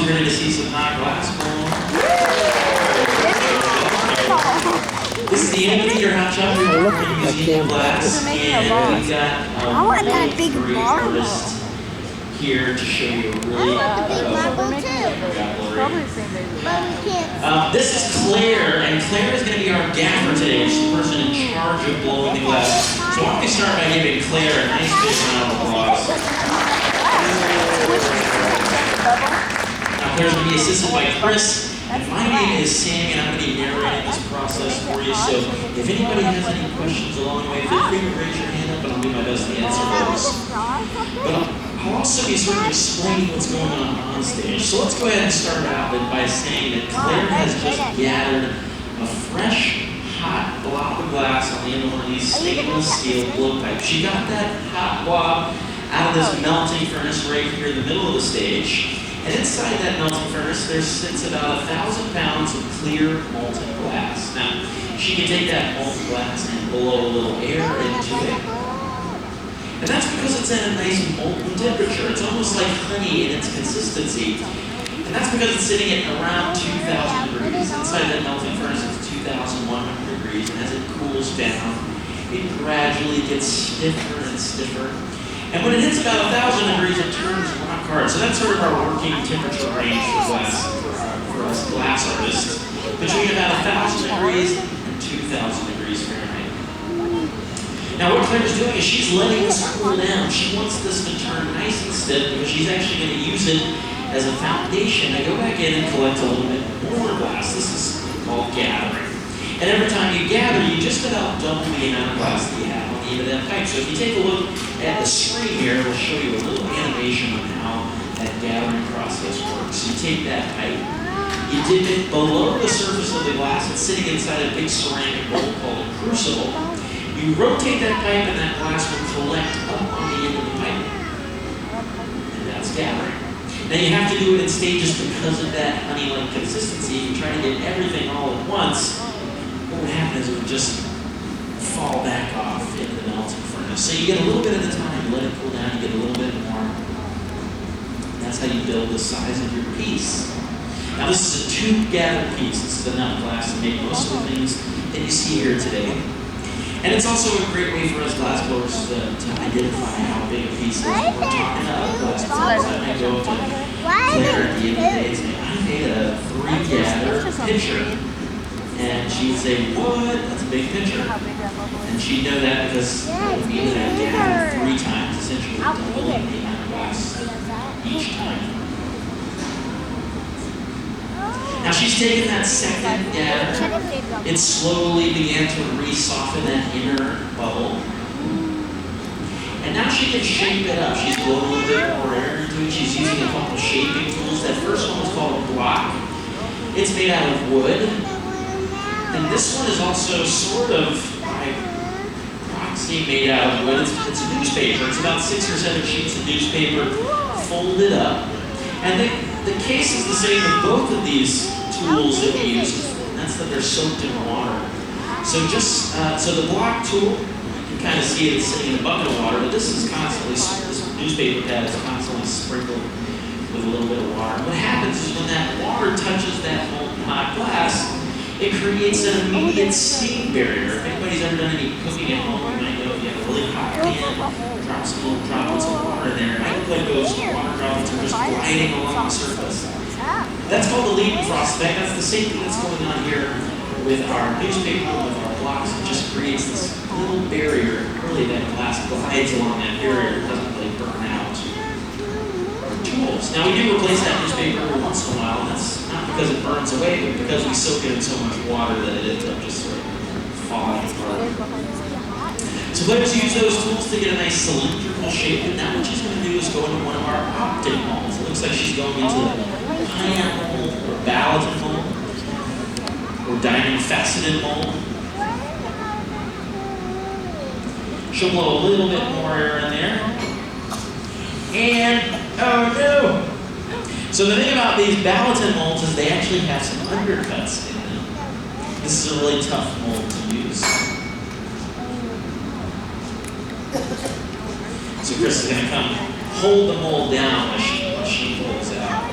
you're ready to see some hot glass blown. This is the amphitheater hot shot. We're using glass, and we've got I want that big great marble. artist here to show you a really this is Claire, and Claire is going to be our gaffer today. She's the person in charge of blowing the glass. So why don't we start by giving Claire a nice big round of applause. Now Claire's going to be assisted by Chris. And my name is Sam, and I'm going to be narrating this process for you. So if anybody has any questions along the way, feel free to raise your hand up, and I'll do my best to answer those. But I'll also be sort of explaining what's going on stage. So let's go ahead and start out by saying that Claire has just gathered a fresh, hot block of glass on the end of one of these stainless steel blowpipes. She got that hot blob out of this melting furnace right here in the middle of the stage. And inside that melting furnace, there sits about 1,000 pounds of clear molten glass. Now, she can take that molten glass and blow a little air into it. And that's because it's at a nice molten temperature. It's almost like honey in its consistency. And that's because it's sitting at around 2,000 degrees. Inside that melting furnace, it's 2,100 degrees. And as it cools down, it gradually gets stiffer and stiffer. And when it hits about 1,000 degrees, it turns rock hard. So that's sort of our working temperature range for glass, for us glass artists, between about 1,000 degrees and 2,000 degrees Fahrenheit. Now what Claire's doing is she's letting this cool down. She wants this to turn nice and stiff because she's actually going to use it as a foundation to go back in and collect a little bit more glass. This is called gathering. And every time you gather, you just about double the amount of glass that you have on the end of that pipe. So if you take a look at the screen here, we'll show you a little animation on how that gathering process works. You take that pipe, you dip it below the surface of the glass. It's sitting inside a big ceramic bowl called a crucible. You rotate that pipe and that glass will collect up on the end of the pipe. And that's gathering. Now you have to do it in stages because of that honey-like consistency. You try to get everything all at once. What would happen is it would just fall back off into the melting furnace. So you get a little bit at a time, you let it cool down, you get a little bit more. And that's how you build the size of your piece. Now this is a tube gathered piece. This is enough glass to make most of the things that you see here today. And it's also a great way for us glass blowers to identify how big a piece is. We're talking about glass blowers. I might go up to Claire at the end of the day and say, I made a 3-gather pitcher. And she'd say, what? That's a big pitcher. And she'd know that because it would mean that I gathered 3 times, essentially doubling the amount of glass each time. Now she's taken that second gather. It slowly began to re-soften that inner bubble. And now she can shape it up. She's blown a little bit more air into it. She's using a couple shaping tools. That first one was called a block. It's made out of wood. And this one is also sort of by proxy made out of wood. It's a newspaper. It's about 6 or 7 sheets of newspaper folded up. And the case is the same with both of these tools that we use. And that's that they're soaked in water. So so the block tool, you can kind of see it sitting in a bucket of water, but this newspaper pad is constantly sprinkled with a little bit of water. What happens is when that water touches that molten hot glass, it creates an immediate steam barrier. If anybody's ever done any cooking at home, you might know if you have a really hot pan, drop some little droplets of water in there. It might look like those water droplets are just gliding along the surface. That's called the Leidenfrost effect. That's the same thing that's going on here with our newspaper, with our blocks. It just creates this little barrier. Really, that glass glides along that barrier. It doesn't really burn out. Tools. Now we do replace that newspaper every once in a while, and that's not because it burns away, but because we soak it in so much water that it ends up just sort of falling apart. So let us use those tools to get a nice cylindrical shape, and now what she's going to do is go into one of our optic molds. It looks like she's going into the pineapple mold, or balatin mold, or diamond faceted mold. She'll blow a little bit more air in there. And oh no! So the thing about these balatin molds is they actually have some undercuts in them. This is a really tough mold to use. So Chris is going to come hold the mold down while she pulls it out.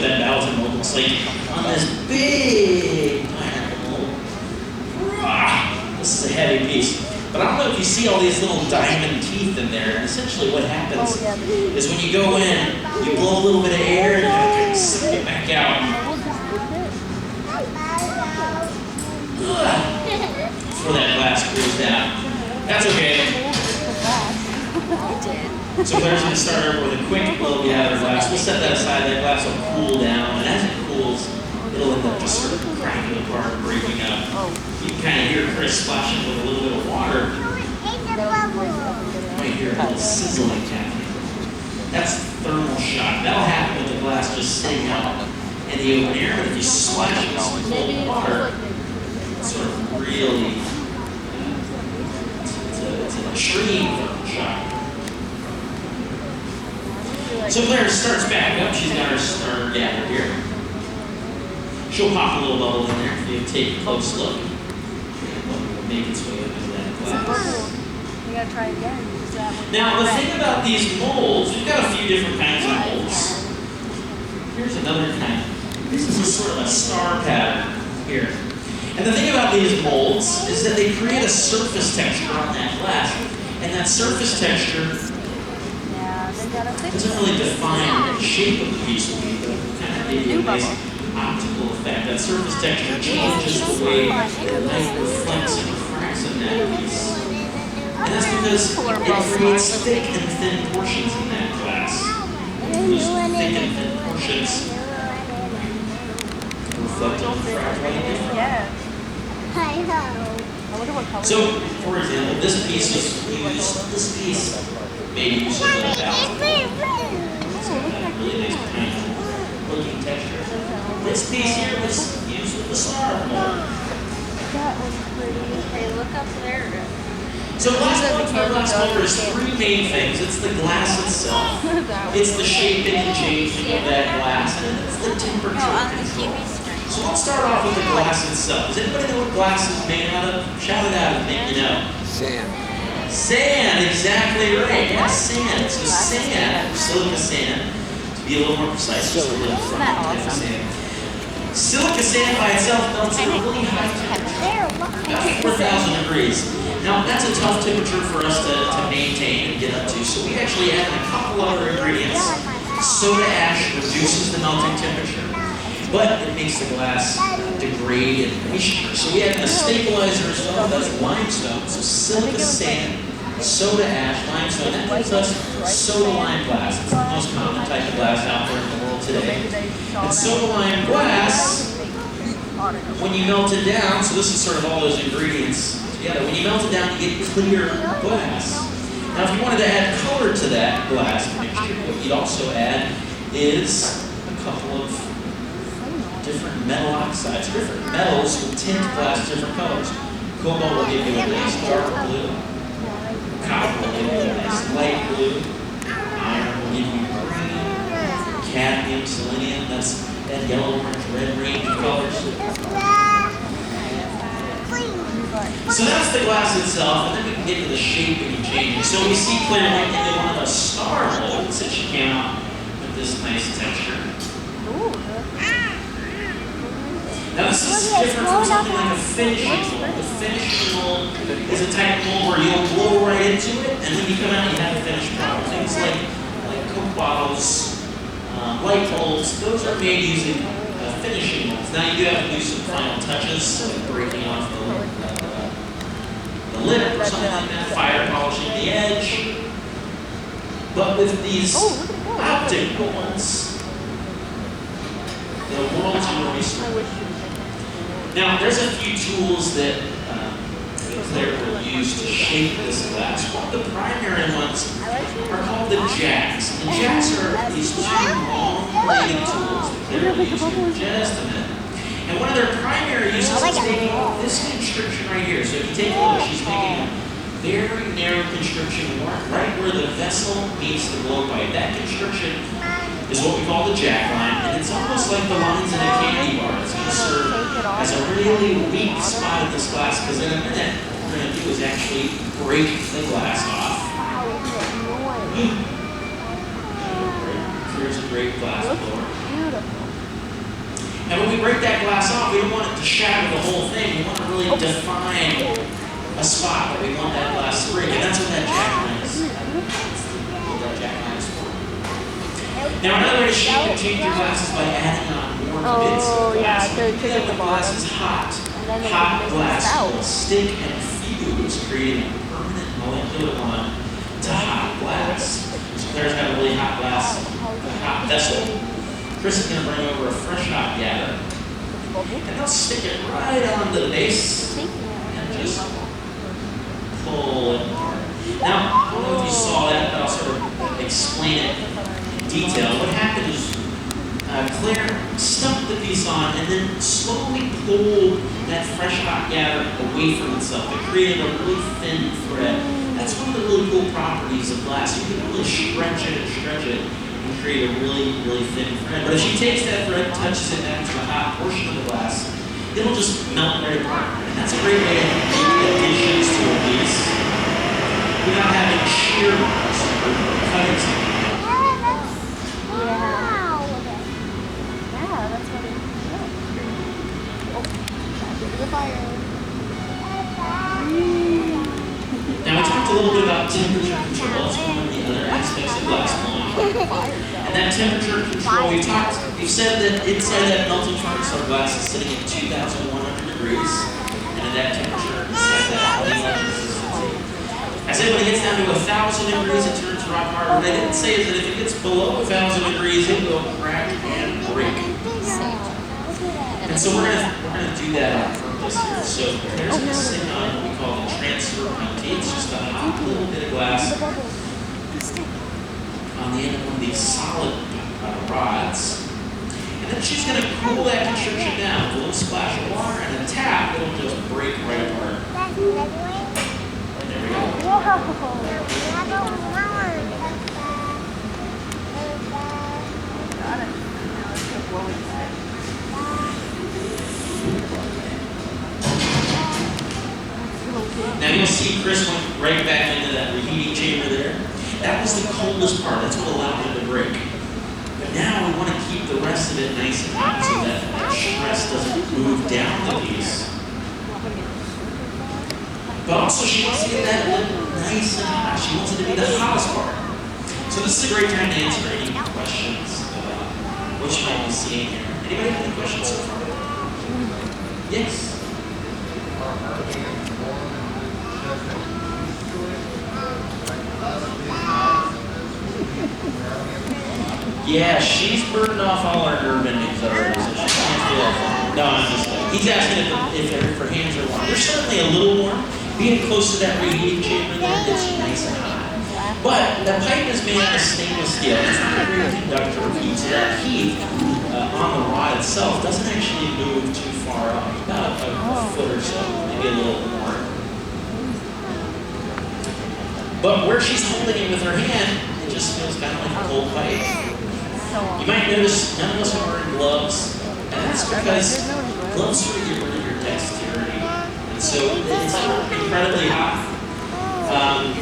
that Bowser mold looks like on this big pineapple mold. This is a heavy piece. But I don't know if you see all these little diamond teeth in there. And essentially what happens is when you go in, you blow a little bit of air and you kind of suck it back out. Before that glass cools down. That's okay. So Claire's going to start over with a quick blow out of the glass. We'll set that aside. That glass will cool down. And as it cools, it'll end up just sort of cracking apart and breaking up. You can kind of hear Chris splashing with a little bit of water. You might hear a little sizzling happening. That's thermal shock. That'll happen with the glass just sitting out in the open air. But if you splash it with some cold water, it's sort of really, it's an extreme thermal shock. So Claire starts back up. She's got her starter gathered here. She'll pop a little bubble in there if you take a close look. It'll make its way up into that glass. You gotta try again. Now, the thing about these molds, we've got a few different kinds of molds. Here's another kind. This is a sort of a star pattern here. And the thing about these molds is that they create a surface texture on that glass. And that surface texture doesn't really define what the shape of the piece will be, but it kind of gives you a nice optical effect. That surface texture changes the way the light reflects and refracts in that piece. And that's because it creates thick and thin portions in that glass. Those thick and thin portions reflect and refract light differently. So, for example, this piece was used, this piece made use of the ballast. It's got that really nice painful looking texture. This piece here was used with the star mold. That was pretty. Hey, look up there. So glass molder is three main things. It's the glass itself, it's the shaping and changing of that glass, and it's the temperature control. So let's start off with the glass itself. Does anybody know what glass is made out of? Shout it out if you know. Sand. Sand, exactly right. Yeah, sand. So sand, or silica sand, to be a little more precise, just a little type of sand. Silica sand by itself melts at a really high temperature, about 4,000 degrees. Now, that's a tough temperature for us to maintain and get up to, so we actually add a couple other ingredients. Soda ash reduces the melting temperature, but it makes the glass degrade and moisture. So we add a stabilizer as well, that's limestone, so silica sand, soda ash, limestone, that gives us soda lime glass. It's the most common type of glass out there in the world today. And soda lime glass, when you melt it down, so this is sort of all those ingredients together, when you melt it down, you get clear glass. Now, if you wanted to add color to that glass mixture, what you'd also add is a couple of different metal oxides. Different metals will tint glass different colors. Cobalt will give you a nice dark blue. Copper will give you a nice light blue. Iron will give you green. Cadmium, selenium, that's that yellow, orange, red range of colors. So that's the glass itself, and then we can get to the shaping and changing. So we see clearly into one of the star molds that she came out with this nice texture. Now this is different from something like a finishing mold. The finishing mold is a type of mold where you'll blow right into it, and when you come out you have a finished product. Things like Coke bottles, light bulbs, those are made using finishing molds. Now you do have to do some final touches, like breaking off the lip or something like that, fire polishing the edge. But with these optic molds, the world's your oyster. Now, there's a few tools that Claire will use to shape this glass. One of the primary ones are called the jacks. And the jacks are these two long-bladed tools that Claire will use in just a minute. And one of their primary uses is making this constriction right here. So if you take a look, she's making a very narrow constriction right where the vessel meets the blowpipe. That constriction is what we call the jack line, and it's almost like the lines in a candy bar. It's going to serve as a really weak spot in this glass, because in a minute, what we're going to do is actually break the glass off. Here's a great glass blower. And when we break that glass off, we don't want it to shatter the whole thing. We want to really define a spot that we want that glass to break. And that's what that jackline is. What that jackline is for. Now another way to shape and change your glasses by adding on more bits of glass. yeah, When the glass is hot, hot glass will stick and fuse, creating a permanent molecular bond to hot glass. So Claire's got a really hot glass, a hot vessel. Chris is going to bring over a fresh hot gather, and they'll stick it right on the base and just pull it apart. Now, I don't know if you saw that, but I'll sort of explain it in detail. What happened is Claire stuck the piece on and then slowly pulled that fresh hot gather away from itself. It created a really thin thread. That's one of the really cool properties of glass. You can really stretch it and create a really, really thin thread. But if she takes that thread, touches it down to the hot portion of the glass, it'll just melt right apart. And that's a great way to make additions to a piece without having shear marks or cutting something. Now, I talked a little bit about temperature control. That's one of the other aspects of glass blowing. And that temperature control, we've said that inside that melting furnace, our glass is sitting at 2,100 degrees. And at that temperature, inside that honey-like consistency. I said when it gets down to 1,000 degrees, it turns rock hard. What I didn't say is that if it gets below 1,000 degrees, it will crack and break. And so we're gonna do that on purpose here. So there's going to sit on what we call the transfer penalty. It's just a hot little bit of glass on the end of one of these solid rods. And then she's going to cool that constriction down with a little splash of water and a tap. It'll just break right apart. And there we go. Now you'll see Chris went right back into that reheating chamber there. That was the coldest part. That's what allowed it to break. But now we want to keep the rest of it nice and hot so that stress doesn't move down the piece. But also she wants to get that lid nice and hot. She wants it to be the hottest part. So this is a great time to answer any questions about what you might be seeing here. Anybody have any questions so far? Yes? Yeah, she's burned off all our nerve endings already, so she can't feel it. No, I'm just kidding. He's asking if her hands are warm. They're certainly a little warm. Being close to that reheating chamber there gets you nice and hot. But the pipe is made out of stainless steel. It's not a great conductor of heat, so that heat on the rod itself doesn't actually move too far up, about a foot or so, maybe a little more. But where she's holding it with her hand, it just feels kind of like a cold pipe. You might notice none of us are wearing gloves, and that's because gloves sort of get rid of your dexterity. And so it's incredibly hot. And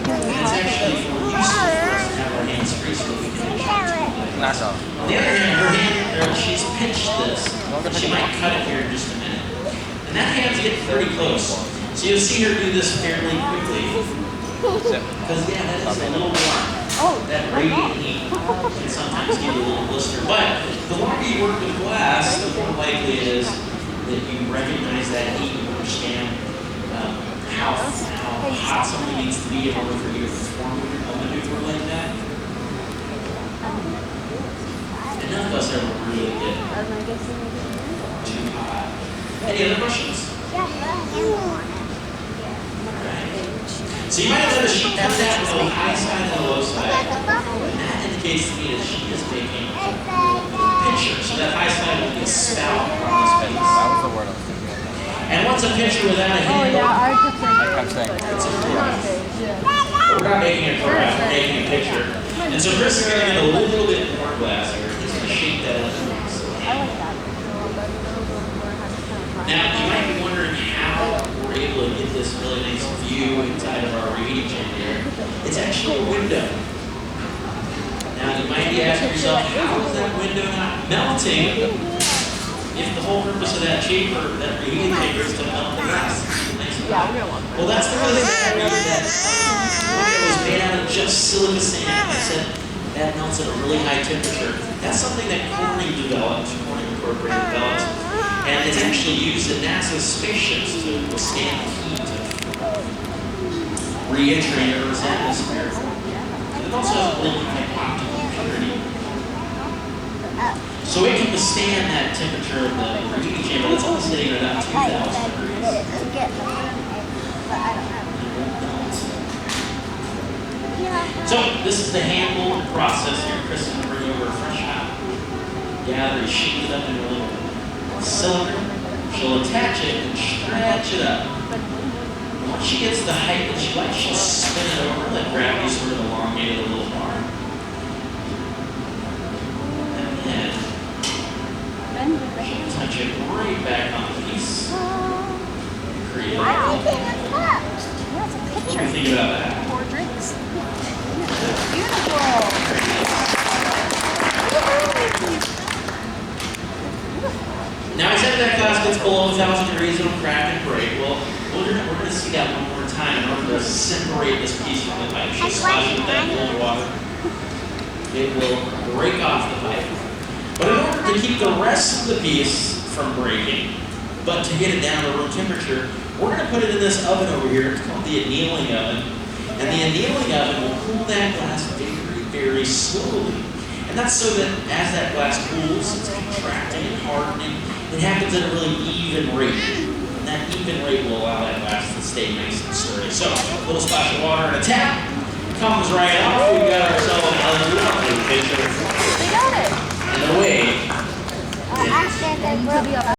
it's actually more useful for us to have our hands free so that we can actually do that. On the other hand, she's pinched this. She might cut it here in just a minute. And that hand's getting pretty close. So you'll see her do this fairly quickly. Because, yeah, that is a little warm. That radiant heat can sometimes give you a little blister. But the longer you work with glass, the more likely it is that you recognize that heat and understand how hot something needs to be in order for you to perform a maneuver like that. And none of us ever really get too hot. Any other questions? So you might have noticed she has that with the high side and the low side. And that indicates to me that she is making a picture. So that high side will be a spout on this piece. That was the word I was thinking of. And what's a picture without a handle? I kept saying It's a carafe. We're not making a carafe, we're making a picture. And so Chris is going to get a little bit more glass here. He's going to shape that up. Now, you might be wondering how we're able to get this really nice view inside of our reheating chamber. It's actually a window. Now, you might be asking yourself, how is that window not melting if the whole purpose of that chamber, that reheating chamber, is to melt the glass. Well, that's the really thing I read that it was made out of just silica sand. I said that melts at a really high temperature. That's something that Corning developed, Corning Incorporated developed, and it's actually used in NASA's spaceships to withstand the heat of re-entry into Earth's atmosphere. And it also has a really high optical purity. So it can withstand that temperature of the reheating chamber that's only sitting at about 2,000 degrees. So this is the hand mold process here. Chris is going to bring over a fresh hot gather. He shaped it up into a little cylinder. She'll attach it and stretch it up. Once she gets the height that she likes, she'll spin it over, let gravity sort of elongate it a little more. And then she'll touch it right back on the piece. Create Why are we taking a cup? That's a What do picture. you think about that? Pour drinks. Beautiful. Now I said that glass gets below 1,000 degrees, it'll crack and break. Well, we're gonna see that one more time in order to separate this piece from the pipe. She'll splash it with that cold water. It will break off the pipe. But in order to keep the rest of the piece from breaking, but to get it down to room temperature, we're gonna put it in this oven over here. It's called the annealing oven. And the annealing oven will cool that glass very, very slowly. And that's so that as that glass cools, it's contracting and hardening. It happens at a really even rate. And that even rate will allow that glass to stay nice and sturdy. So, a little splash of water and a tap. Comes right off. We've got ourselves a lovely picture. We got it. And away. Actually, they broke up.